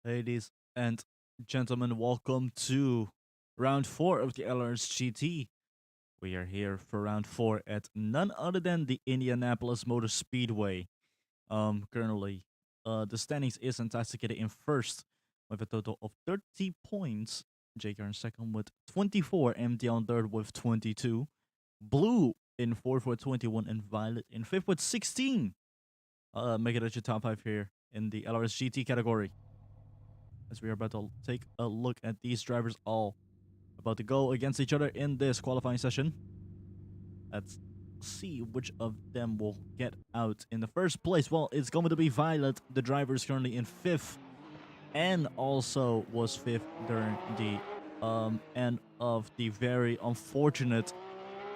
Ladies and gentlemen, welcome to round 4 of the LRS GT. We are here for round 4 at none other than the Indianapolis Motor Speedway. Currently, the standings is intoxicated in first with a total of 30 points. JK in second with 24, MD on third with 22, Blue in fourth with 21, and Violet in fifth with 16. Make it at your top 5 here in the LRS GT category, as we are about to take a look at these drivers all about to go against each other in this qualifying session. Let's see which of them will get out in the first place. Well, it's going to be Violet. The driver is currently in 5th and also was 5th during the end of the very unfortunate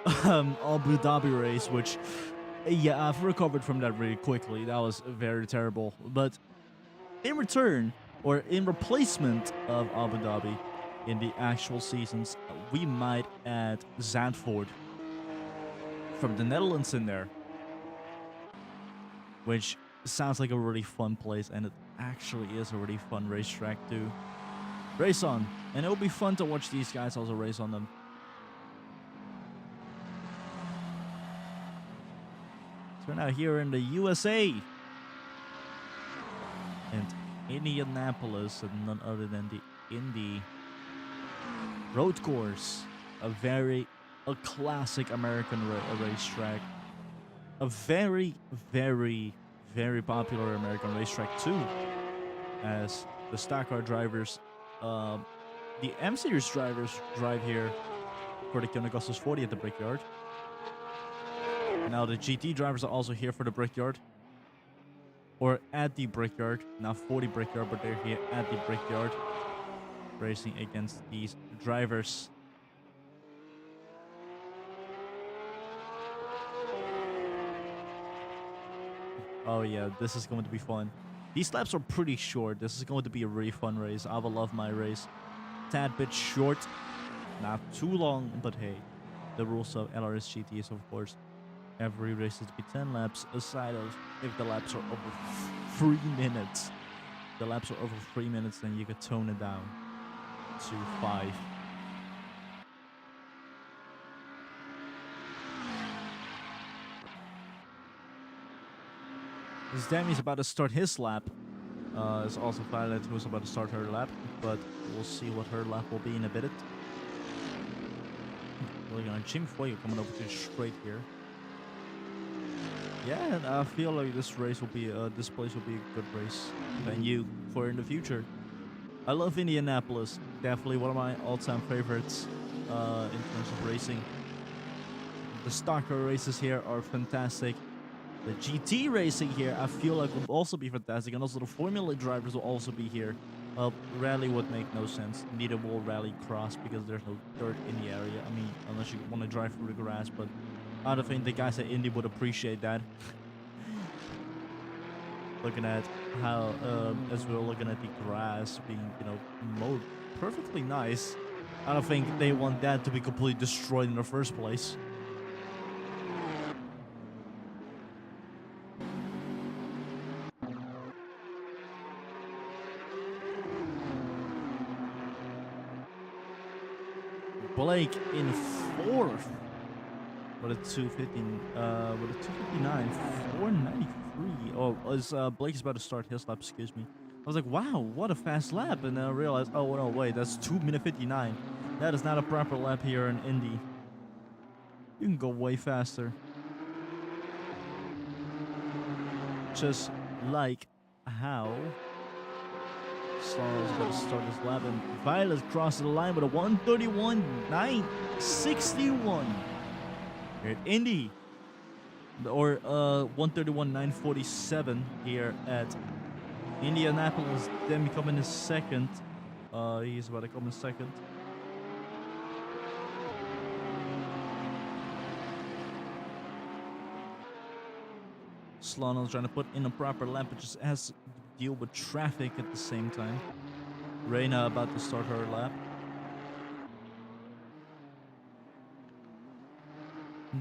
Abu Dhabi race, which, yeah, I've recovered from that really quickly. That was very terrible. But in return, or in replacement of Abu Dhabi in the actual seasons, we might add Zandvoort from the Netherlands in there, which sounds like a really fun place, and it actually is a really fun racetrack to race on. And it'll be fun to watch these guys also race on them. So we're now here in the USA. And Indianapolis, and none other than the Indy road course, a classic American racetrack, a very popular American racetrack too, as the stock car drivers, the M series drivers drive here for the Koenigsegg 40 at the Brickyard. Now the GT drivers are also here for the Brickyard, or at the Brickyard, not 40 Brickyard, but they're here at the Brickyard, racing against these drivers. Oh yeah, this is going to be fun. These laps are pretty short. This is going to be a really fun race. I will love my race. Tad bit short, not too long, but hey, the rules of LRS GT is, of course, every race is to be 10 laps, aside of if the laps are over 3 minutes. The laps are over 3 minutes, then you could tone it down to 5. As Dami's about to start his lap, it's also Violet who's about to start her lap, but we'll see what her lap will be in a bit. We're gonna Jim Foyer coming over to straight here. Yeah, and I feel like this place will be a good race venue for in the future. I love Indianapolis. Definitely one of my all-time favorites in terms of racing. The stock car races here are fantastic. The GT racing here, I feel like, will also be fantastic, and also the Formula drivers will also be here. Rally would make no sense. Neither will Rally Cross because there's no dirt in the area. I mean, unless you want to drive through the grass, but I don't think the guys at Indy would appreciate that. Looking at how, as we're looking at the grass being, mowed perfectly nice, I don't think they want that to be completely destroyed in the first place. Blake in 4th with a 259, 493. Oh, as Blake is about to start his lap, excuse me. I was like, wow, what a fast lap. And then I realized, oh, no, wait, that's 2:59. That is not a proper lap here in Indy. You can go way faster. Just like how Sloan is going to start his lap, and Violet crosses the line with a 131.961 here at Indy, or 131.947 here at Indianapolis. Then coming in second. He's about to come in second. Sloan is trying to put in a proper lap, but just has to deal with traffic at the same time. Reina about to start her lap.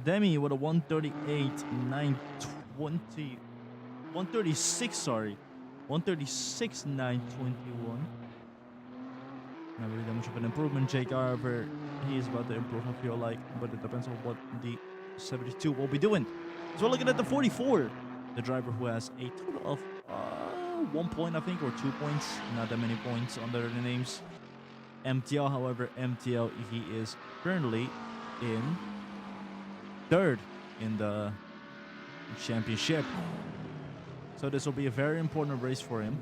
Demi with a 138.920. 136, sorry. 136.921. Not really that much of an improvement. Jake, however, he is about to improve, I feel like, but it depends on what the 72 will be doing. So we're looking at the 44, the driver who has a total of 1 point, I think, or 2 points. Not that many points under the names. MTL, however, MTL, he is currently in third in the championship. So this will be a very important race for him.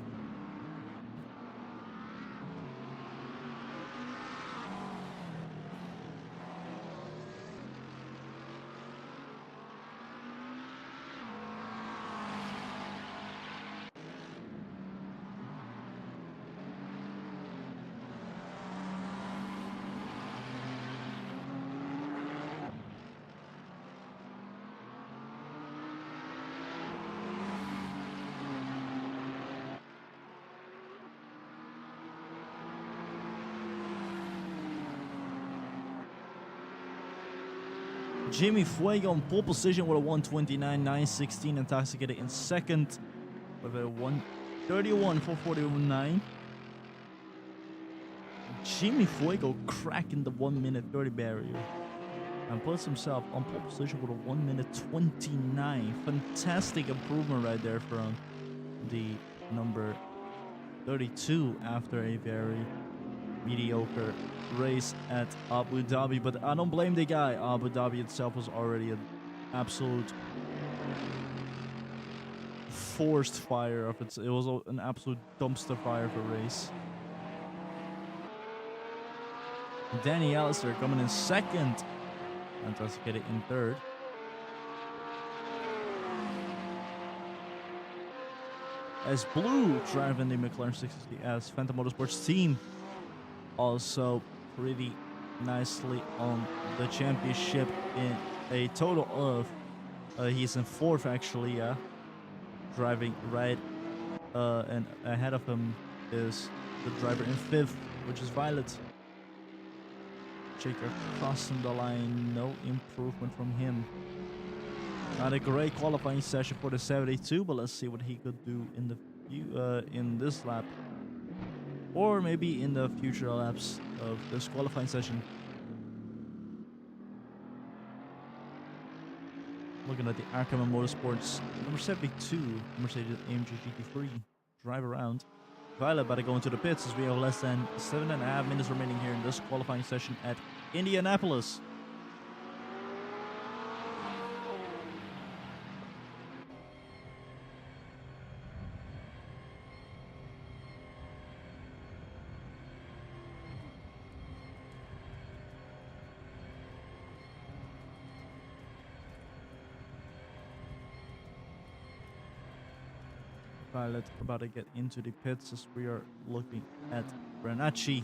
Jimmy Fuego on pole position with a 129.916, Intoxicated in second with a 131.449. Jimmy Fuego cracking the 1 minute 30 barrier and puts himself on pole position with a 1 minute 29. Fantastic improvement right there from the number 32 after a very mediocre race at Abu Dhabi, but I don't blame the guy. Abu Dhabi itself was already an absolute forced fire of it. It was an absolute dumpster fire of a race. Danny Allister coming in second, Intoxicated in third. As Blue driving the McLaren 660S Phantom Motorsports team, also pretty nicely on the championship in a total of he's in fourth actually, yeah, driving right, and ahead of him is the driver in fifth, which is Violet. Jacob crossing the line, no improvement from him. Not a great qualifying session for the 72, but let's see what he could do in the in this lap, or maybe in the future laps of this qualifying session. Looking at the Ackerman Motorsports number 72 Mercedes AMG GT3 drive around. Violet about to go into the pits as we have less than 7.5 minutes remaining here in this qualifying session at Indianapolis. Violet about to get into the pits as we are looking at Bernacchi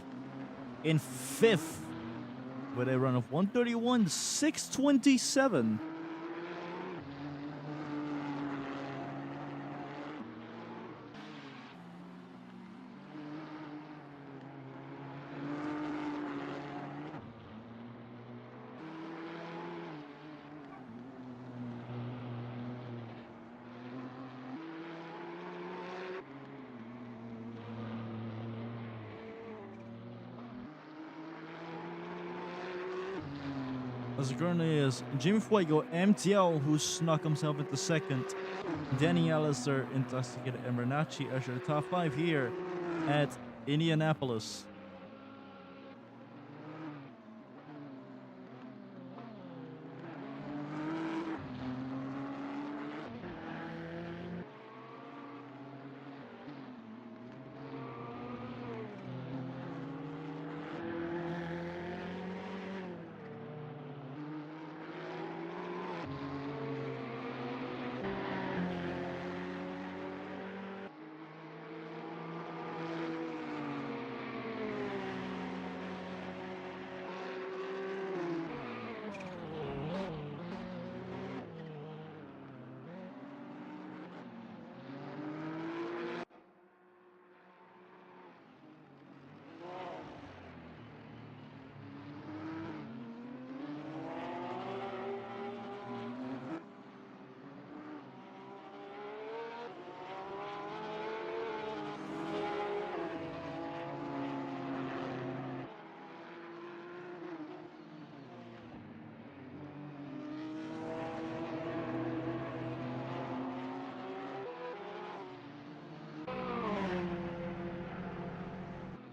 in fifth with a run of 131.627. As it currently is Jimmy Fuego, MTL, who snuck himself into second. Danny Allister, Intoxicated, and Bernacchi as your top five here at Indianapolis.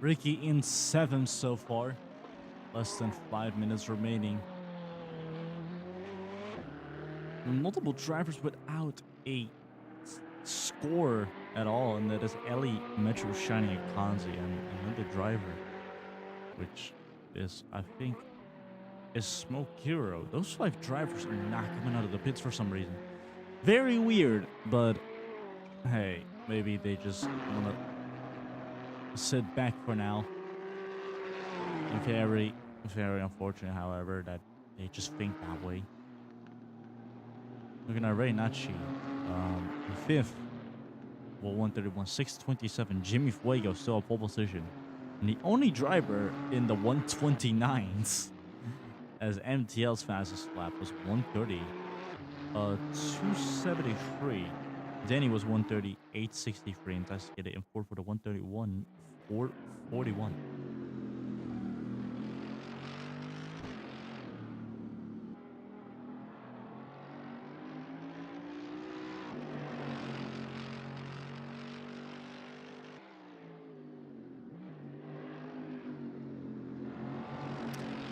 Ricky in 7th so far. Less than 5 minutes remaining. Multiple drivers without a score at all, and that is Ellie, Metro, Shiny, and Kanzi, and another driver, which is, I think, is Smoke Hero. Those 5 drivers are not coming out of the pits for some reason. Very weird, but hey, maybe they just want to sit back for now. Very, very unfortunate, however, that they just think that way. Looking at Ray Nachi, in 5th, well, 131, 627. Jimmy Fuego still a pole position. And the only driver in the 129s, as MTL's fastest lap was 130, 273. Danny was 130, 863, and Tascade in 4th for the 131, 441.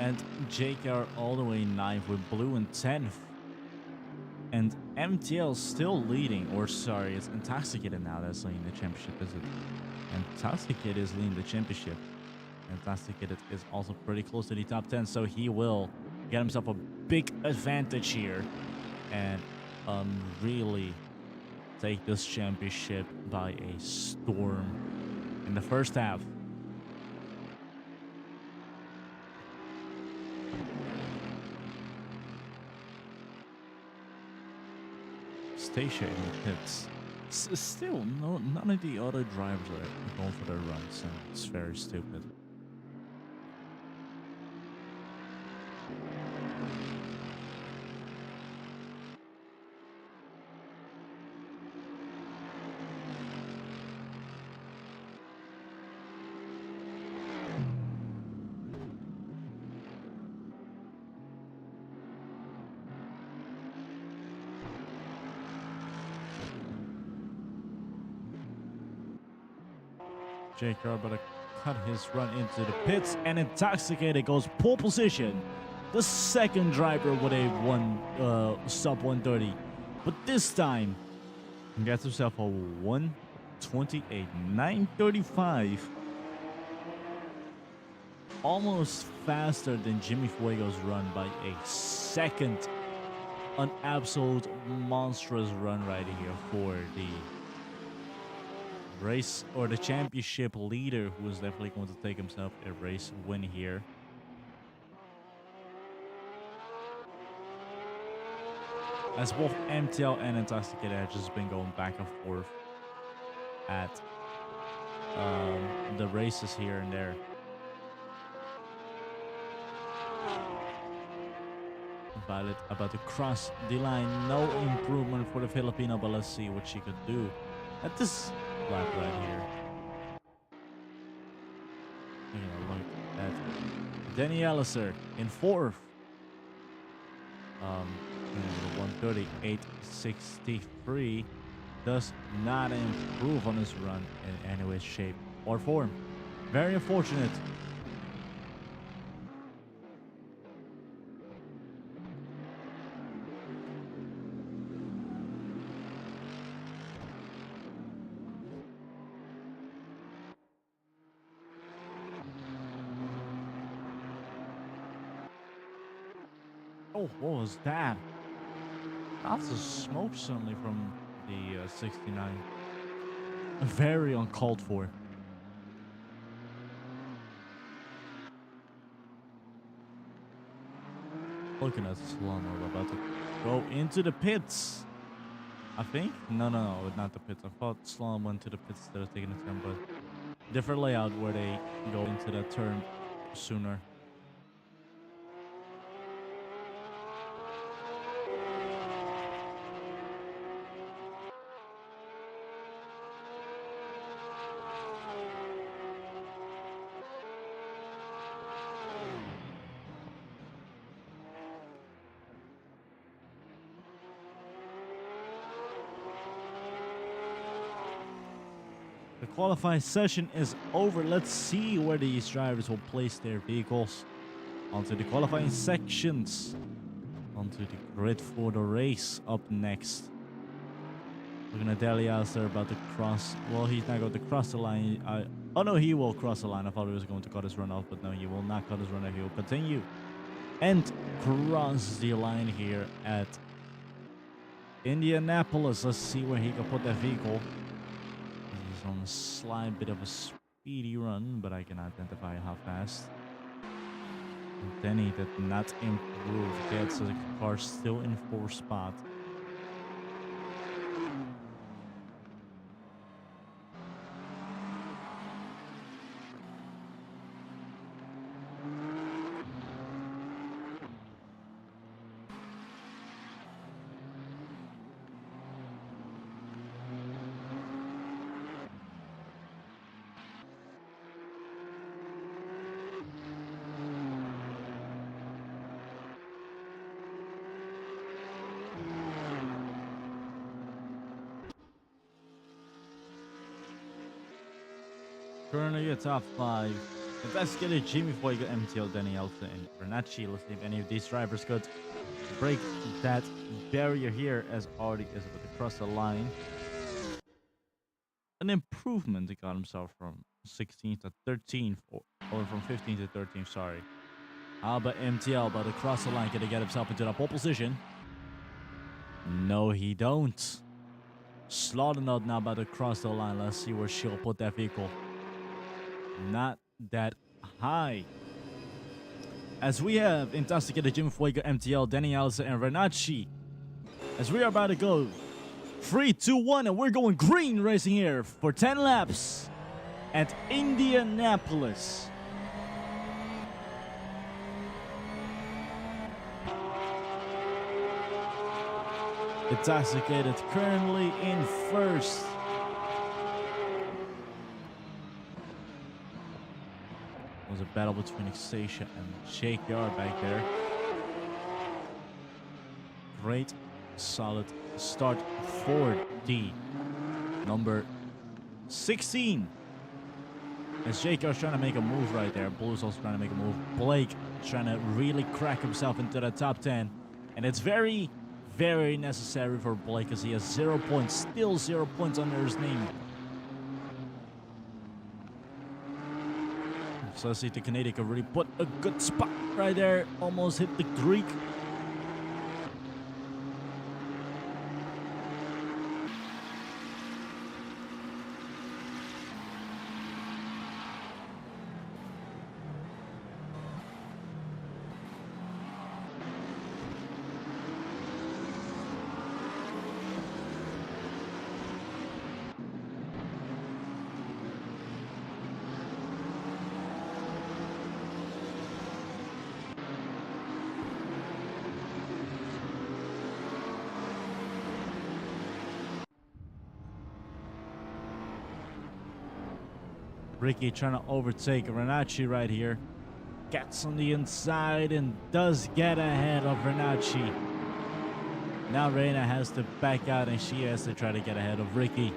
And JKR all the way 9th with Blue in 10th. And MTL still leading, or sorry, it's Intoxicated now that's leading the championship, is it? Intoxicated is leading the championship. Intoxicated is also pretty close to the top 10, so he will get himself a big advantage here and really take this championship by a storm in the first half. Stacia in the pits. Still, none of the other drivers are going for their runs, and it's very stupid. JKR about to cut his run into the pits, and Intoxicated goes pole position. The second driver with a sub 130, but this time he gets himself a 128, 935. Almost faster than Jimmy Fuego's run by a second. An absolute monstrous run right here for the race, or the championship leader, who is definitely going to take himself a race win here. As both MTL and Intoxicated have just been going back and forth at the races here and there. Violet about to cross the line. No improvement for the Filipino, but let's see what she could do at this lap right here. Look at Danny Elliser in 4th. 138.63 does not improve on his run in any way, shape, or form. Very unfortunate. Oh, what was that? That's a smoke suddenly from the 69. Very uncalled for. Looking at Slomo about to go into the pits. I think? No, not the pits. I thought Slomo went to the pits instead of taking a turn, but different layout where they go into that turn sooner. The qualifying session is over. Let's see where these drivers will place their vehicles onto the qualifying sections, onto the grid for the race. Up next, we're gonna Deli Alistair about to cross. Well, he's not going to cross the line. Oh no, he will cross the line. I thought he was going to cut his run off, but no, he will not cut his run off. He will continue and cross the line here at Indianapolis. Let's see where he can put that vehicle. He's on a slight bit of a speedy run, but I can identify how fast. And then he did not improve yet, so the car still in 4th spot. Currently a top 5. Investigator Jimmy Fuego, MTL, Danielson, and Bernacci. Let's see if any of these drivers could break that barrier here, as already is able to cross the line. An improvement. He got himself from 16th to 13th, or from 15th to 13th, sorry. How about MTL about to cross the line? Can he get himself into the pole position? No, he don't. Slaughternote now about to cross the line. Let's see where she'll put that vehicle. Not that high. As we have Intoxicated Jim Fuego, MTL, Danny Allison, and Renacci. As we are about to go 3, 2, 1, and we're going green racing here for 10 laps at Indianapolis. Intoxicated currently in 1st. It was a battle between Ixtasia and Jake Yard back there. Great, solid start for the number 16. As Jake Yard's trying to make a move right there. Blue's also trying to make a move. Blake trying to really crack himself into the top 10. And it's very, very necessary for Blake because he has 0 points. Still 0 points under his name. So let's see if the Canadian can really put a good spot right there. Almost hit the Greek. Ricky trying to overtake Renacci right here. Gets on the inside and does get ahead of Renacci. Now Reina has to back out and she has to try to get ahead of Ricky.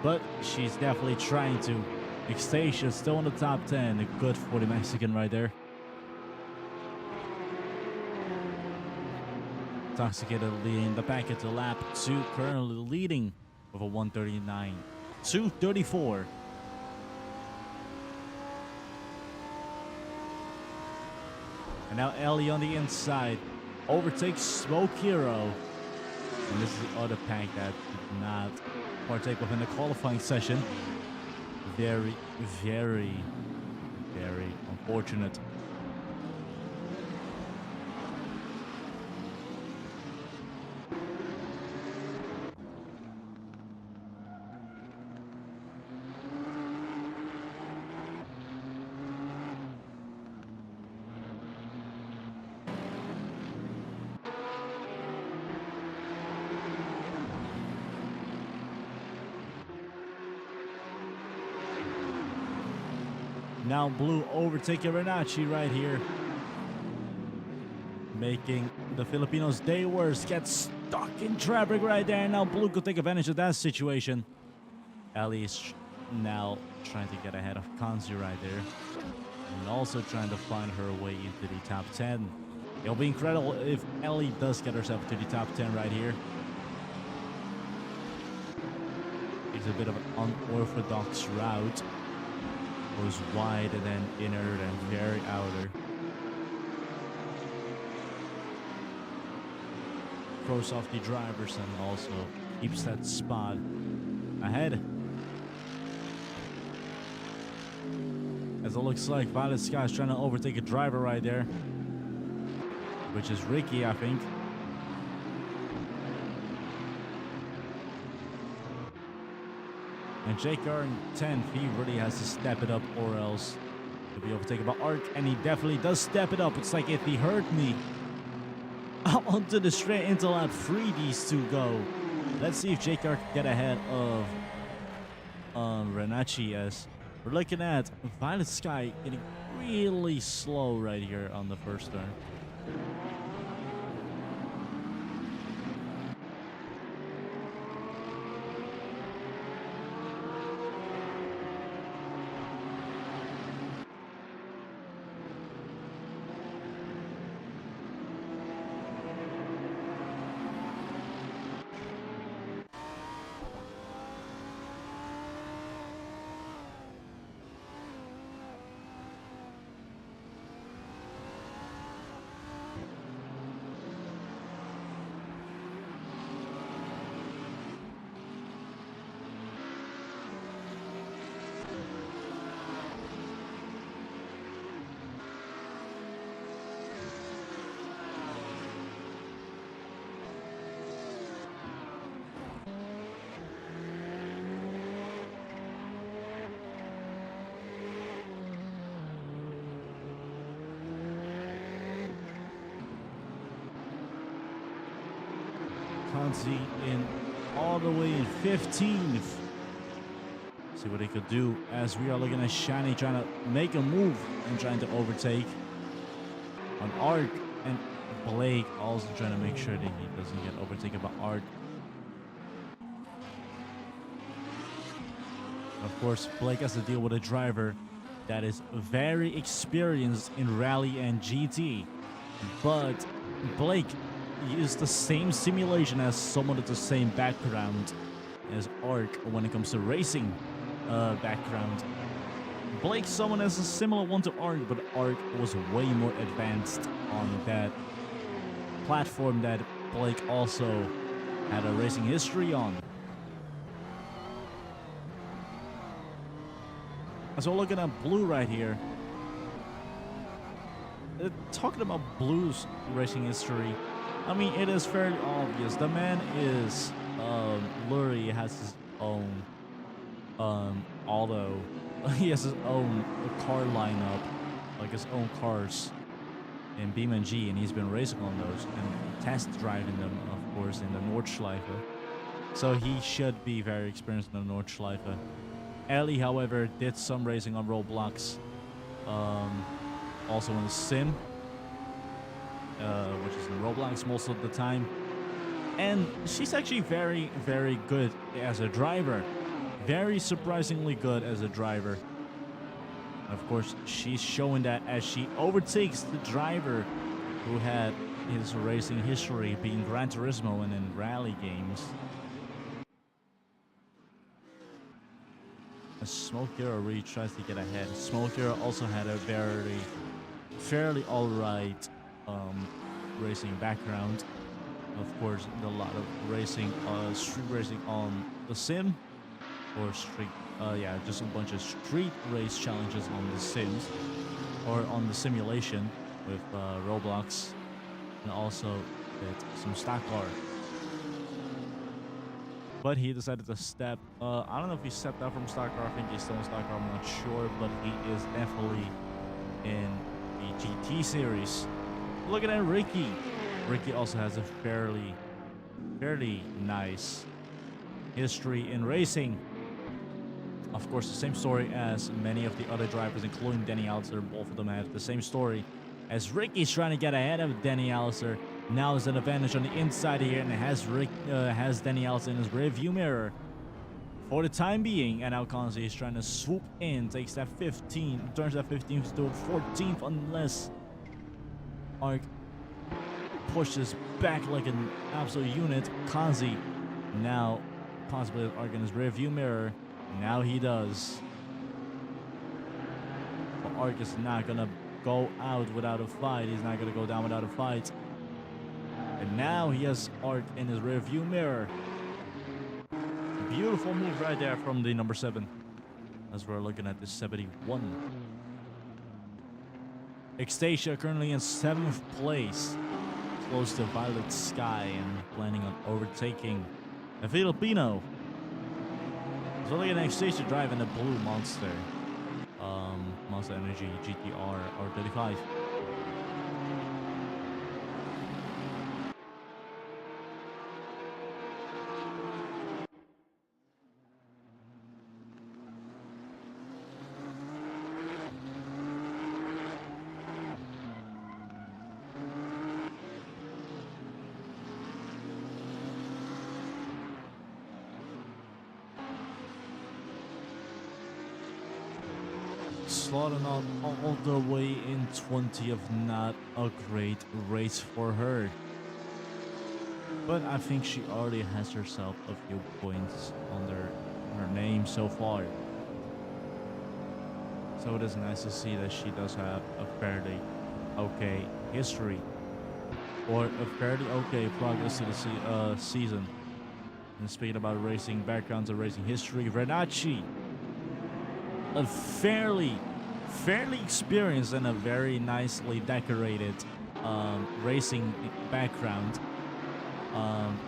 But she's definitely trying to. Ixtasia still in the top 10. Good for the Mexican right there. Intoxicated leading the pack into lap 2. Currently leading with a 139. 234. And now Ellie on the inside overtakes Smoke Hero. And this is the other pack that did not partake within the qualifying session. Very, very, very unfortunate. Now Blue overtaking Renacci right here. Making the Filipinos' day worse. Gets stuck in traffic right there. Now Blue could take advantage of that situation. Ellie's now trying to get ahead of Kanzi right there. And also trying to find her way into the top 10. It'll be incredible if Ellie does get herself to the top 10 right here. It's a bit of an unorthodox route. Goes wide and then inner, then very outer. Throws off the drivers and also keeps that spot ahead. As it looks like Violet Sky is trying to overtake a driver right there, which is Ricky, I think. And JKR in 10th, he really has to step it up or else he'll be overtaken by Arc, and he definitely does step it up. It's like if he heard me. Out onto the straight into lap 3, these two go. Let's see if JKR can get ahead of Renachi, as we're looking at Violet Sky getting really slow right here on the first turn. Kanzi in all the way in 15th. See what he could do, as we are looking at Shani trying to make a move and trying to overtake on Arc, and Blake also trying to make sure that he doesn't get overtaken by Arc. Of course, Blake has to deal with a driver that is very experienced in rally and GT, but Blake used the same simulation as someone with the same background as Arc when it comes to racing background. Blake, someone has a similar one to Arc, but Arc was way more advanced on that platform that Blake also had a racing history on. So looking at Blue right here. Talking about Blue's racing history, I mean, it is fairly obvious. The man is, Lurie has his own, he has his own car lineup, like his own cars in BeamNG, and he's been racing on those and test driving them, of course, in the Nordschleife. So he should be very experienced in the Nordschleife. Ellie, however, did some racing on Roblox, also in the sim, which is in Roblox most of the time. And she's actually very, very good as a driver. Very surprisingly good as a driver. Of course, she's showing that as she overtakes the driver who had his racing history being Gran Turismo and in rally games. Smoker really tries to get ahead. Smoker also had a fairly alright racing background. Of course, a lot of racing, street racing on the sim, or street, just a bunch of street race challenges on the sims, or on the simulation with Roblox, and also with some stock car. But he decided to step, I don't know if he stepped out from stock car, I think he's still in stock car, I'm not sure, but he is definitely in the GT series. Look at that, Ricky. Ricky also has a fairly nice history in racing. Of course, the same story as many of the other drivers, including Danny Allister. Both of them have the same story, as Ricky's trying to get ahead of Danny Allister. Now is an advantage on the inside here, and has Danny Allister in his rear view mirror. for the time being. And now Kanzi is trying to swoop in, takes that 15, turns that 15th to a 14th unless Arc pushes back like an absolute unit. Kanzi now possibly Arc in his rear view mirror. Now he does. But Arc is not gonna go out without a fight. He's not gonna go down without a fight. And now he has Arc in his rear view mirror. Beautiful move right there from the number 7. As we're looking at the 71. Ecstasia currently in 7th place. Close to Violet Sky and planning on overtaking a Filipino. So look at Ecstasia driving the blue Monster. Monster Energy GTR R35. Slotting out all the way in 20th, not a great race for her. But I think she already has herself a few points under her name so far. So it is nice to see that she does have a fairly okay history. Or a fairly okay progress to the season. And speaking about racing backgrounds and racing history, Renachi, a fairly experienced and a very nicely decorated racing background.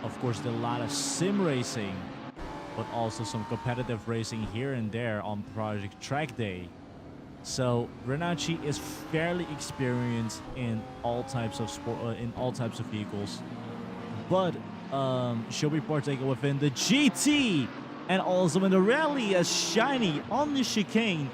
Of course, a lot of sim racing, but also some competitive racing here and there on Project Track Day. So Renachi is fairly experienced in all types of sport, in all types of vehicles, but she'll be partaking within the GT and also in the rally as Shiny on the chicane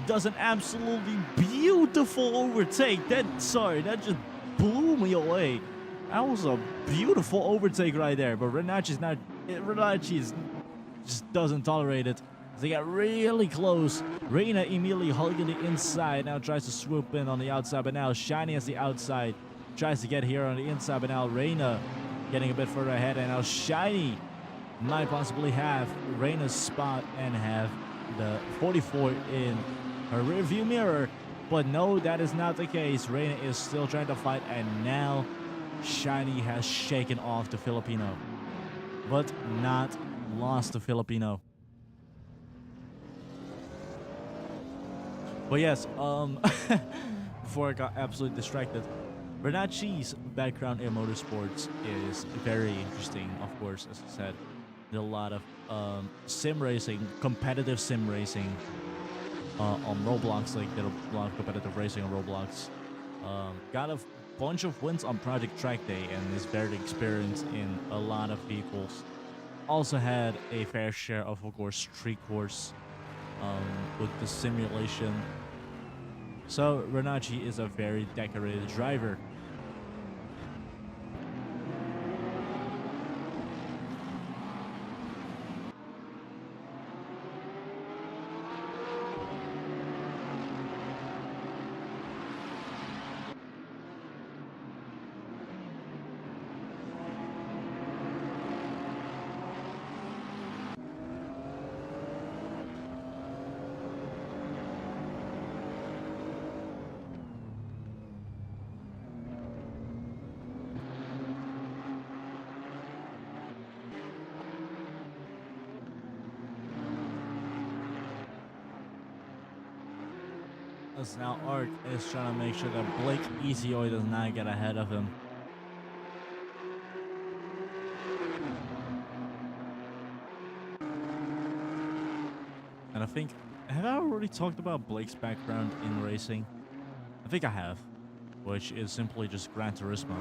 does an absolutely beautiful overtake. That just blew me away. That was a beautiful overtake right there. But Renachi just doesn't tolerate it. They got really close. Reina immediately hugging the inside. Now tries to swoop in on the outside, but now Shiny has the outside. Tries to get here on the inside, but now Reina getting a bit further ahead. And now Shiny might possibly have Reina's spot and have the 44 in her rear view mirror. But no, that is not the case. Reina is still trying to fight, and now Shiny has shaken off the Filipino, but not lost the Filipino. But yes, before I got absolutely distracted, Renachi's background in motorsports is very interesting. Of course, as I said, there's a lot of sim racing, competitive sim racing on Roblox. Like, there are a lot of competitive racing on Roblox. Got a bunch of wins on Project Track Day and is very experienced in a lot of vehicles. Also had a fair share of course, street course with the simulation. So Renachi is a very decorated driver. As now Arc is trying to make sure that Blake Easyoy does not get ahead of him. And I think, have I already talked about Blake's background in racing? I think I have, which is simply just Gran Turismo.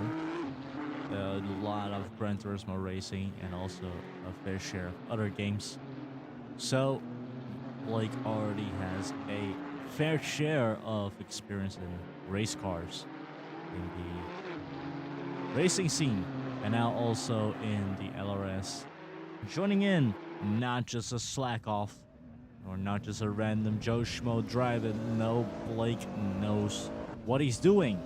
A lot of Gran Turismo racing and also a fair share of other games. So Blake already has a fair share of experience in race cars in the racing scene, and now also in the LRS. Joining in not just a slack off or not just a random Joe Schmo driving. No, Blake knows what he's doing.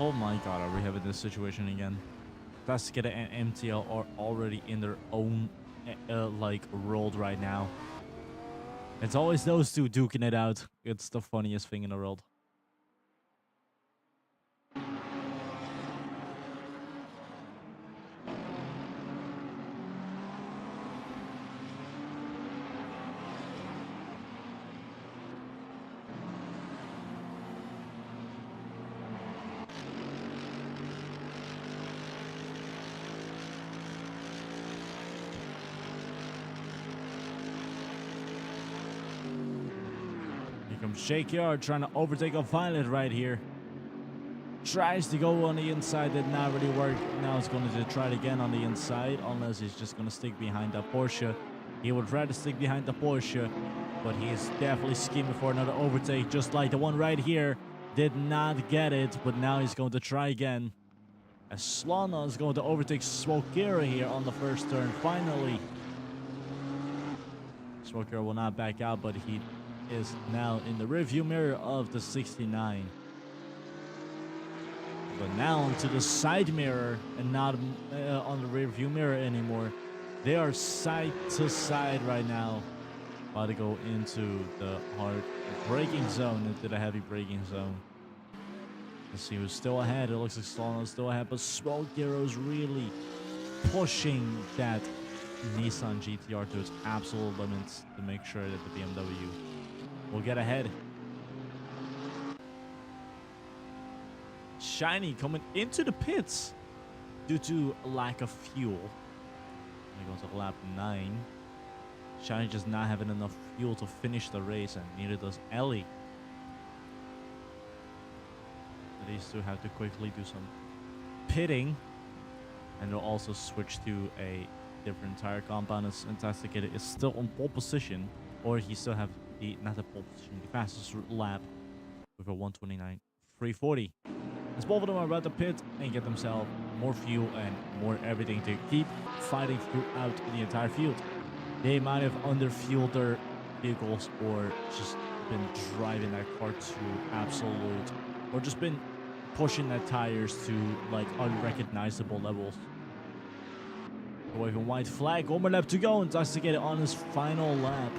Oh my god, are we having this situation again? Tasket and MTL are already in their own like world right now. It's always those two duking it out. It's the funniest thing in the world. Shake Yard trying to overtake a Violet right here. Tries to go on the inside, did not really work. Now he's going to try it again on the inside, unless he's just going to stick behind the Porsche. He would rather stick behind the Porsche, but he is definitely scheming for another overtake, just like the one right here. Did not get it, but now he's going to try again. As Slana is going to overtake Smokera here on the first turn, finally. Smokera will not back out, but he is now in the rearview mirror of the 69. But now onto the side mirror and not on the rearview mirror anymore. They are side to side right now. About to go into the hard braking zone, into the heavy braking zone. Let's see who's still ahead. It looks like Solana's still ahead, but Smokero's really pushing that Nissan GTR to its absolute limits to make sure that the BMW will get ahead. Shiny coming into the pits due to lack of fuel. He goes to lap 9. Shiny just not having enough fuel to finish the race, and neither does Ellie. These two have to quickly do some pitting, and they'll also switch to a different tire compound as Intoxicated is still on pole position, or he still have the, not the pole position, the fastest lap with a 129.340. As both of them are about to pit and get themselves more fuel and more everything to keep fighting throughout the entire field. They might have under-fueled their vehicles or just been driving that car to absolute, or just been pushing their tires to like unrecognizable levels. Waving white flag, one more lap to go, Intoxicated on his final lap.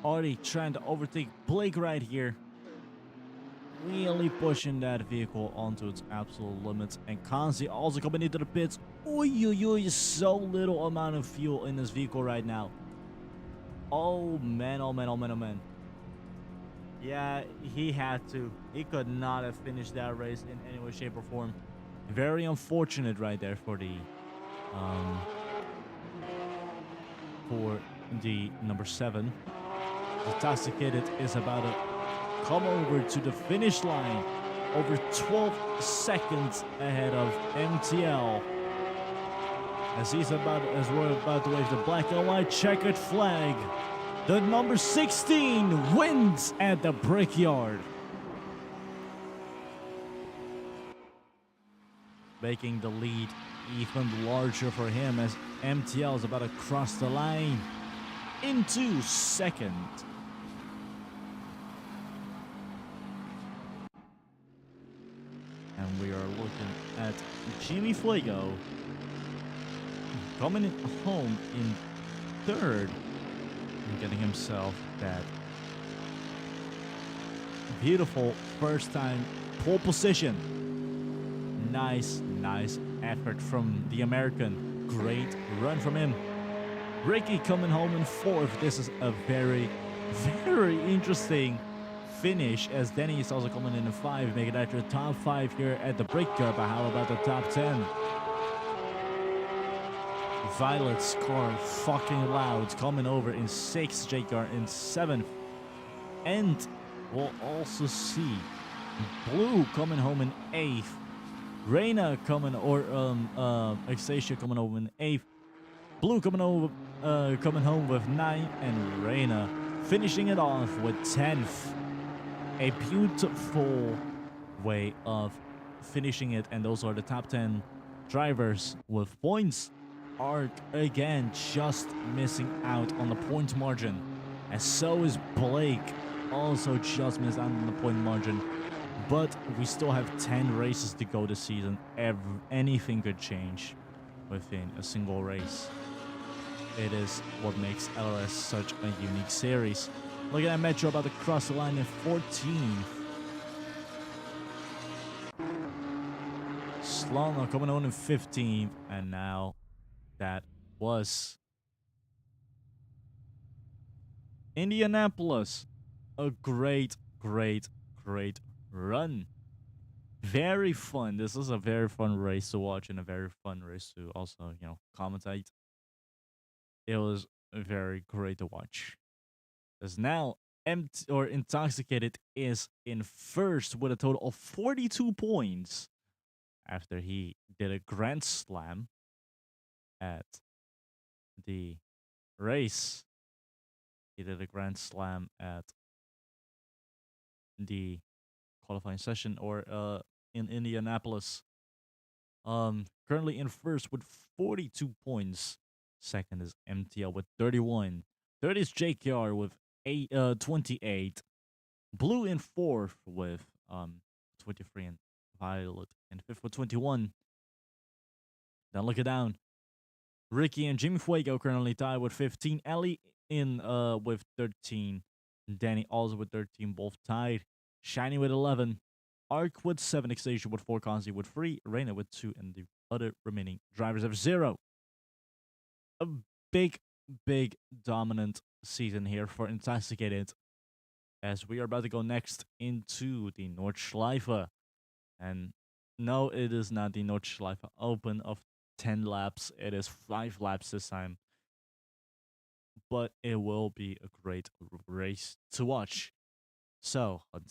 Already trying to overtake Blake right here. Really pushing that vehicle onto its absolute limits. And Kanzi also coming into the pits. Oy, so little amount of fuel in this vehicle right now. Oh man, oh man, oh man, oh man. Yeah, he had to. He could not have finished that race in any way, shape, or form. Very unfortunate right there for the number 7. Intoxicated is about to come over to the finish line, over 12 seconds ahead of MTL. As we're about to wave the black and white checkered flag, the number 16 wins at the Brickyard, making the lead even larger for him as MTL is about to cross the line into second. And we are looking at Jimmy Fuego coming home in third and getting himself that beautiful first time pole position. Nice effort from the American. Great run from him. Ricky coming home in fourth. This is a very interesting finish as Denny is also coming in five, making that your top five here at the break up. But how about the top 10? Violet's car fucking loud coming over in sixth, J-Car in seventh. And we'll also see Blue coming home in eighth. Reina coming Exacia coming over in eighth. Blue coming home with 9, and Reina finishing it off with 10th. A beautiful way of finishing it, and those are the top 10 drivers with points. Arc again just missing out on the point margin, and so is Blake, also just missed out on the point margin. But we still have 10 races to go this season. Anything could change within a single race. It is what makes LRS such a unique series. Look at that Metro about to cross the line in 14th. Slana coming on in 15th. And now that was Indianapolis. A great run. Very fun. This is a very fun race to watch and a very fun race to also, commentate. It was very great to watch. Because now Intoxicated is in first with a total of 42 points after he did a grand slam at the race. He did a grand slam at the qualifying session in Indianapolis. Currently in first with 42 points. Second is MTL with 31. Third is JKR with 28. Blue in fourth with 23, and Violet in fifth with 21. Then look it down. Ricky and Jimmy Fuego currently tied with 15. Ellie in with 13. Danny also with 13, both tied. Shiny with 11. Arc with 7. Exasia with 4. Kanzi with 3. Reina with 2. And the other remaining drivers have 0. A big dominant season here for Intoxicated, as we are about to go next into the Nordschleife. And no, it is not the Nordschleife Open of 10 laps. It is 5 laps this time. But it will be a great race to watch. So, until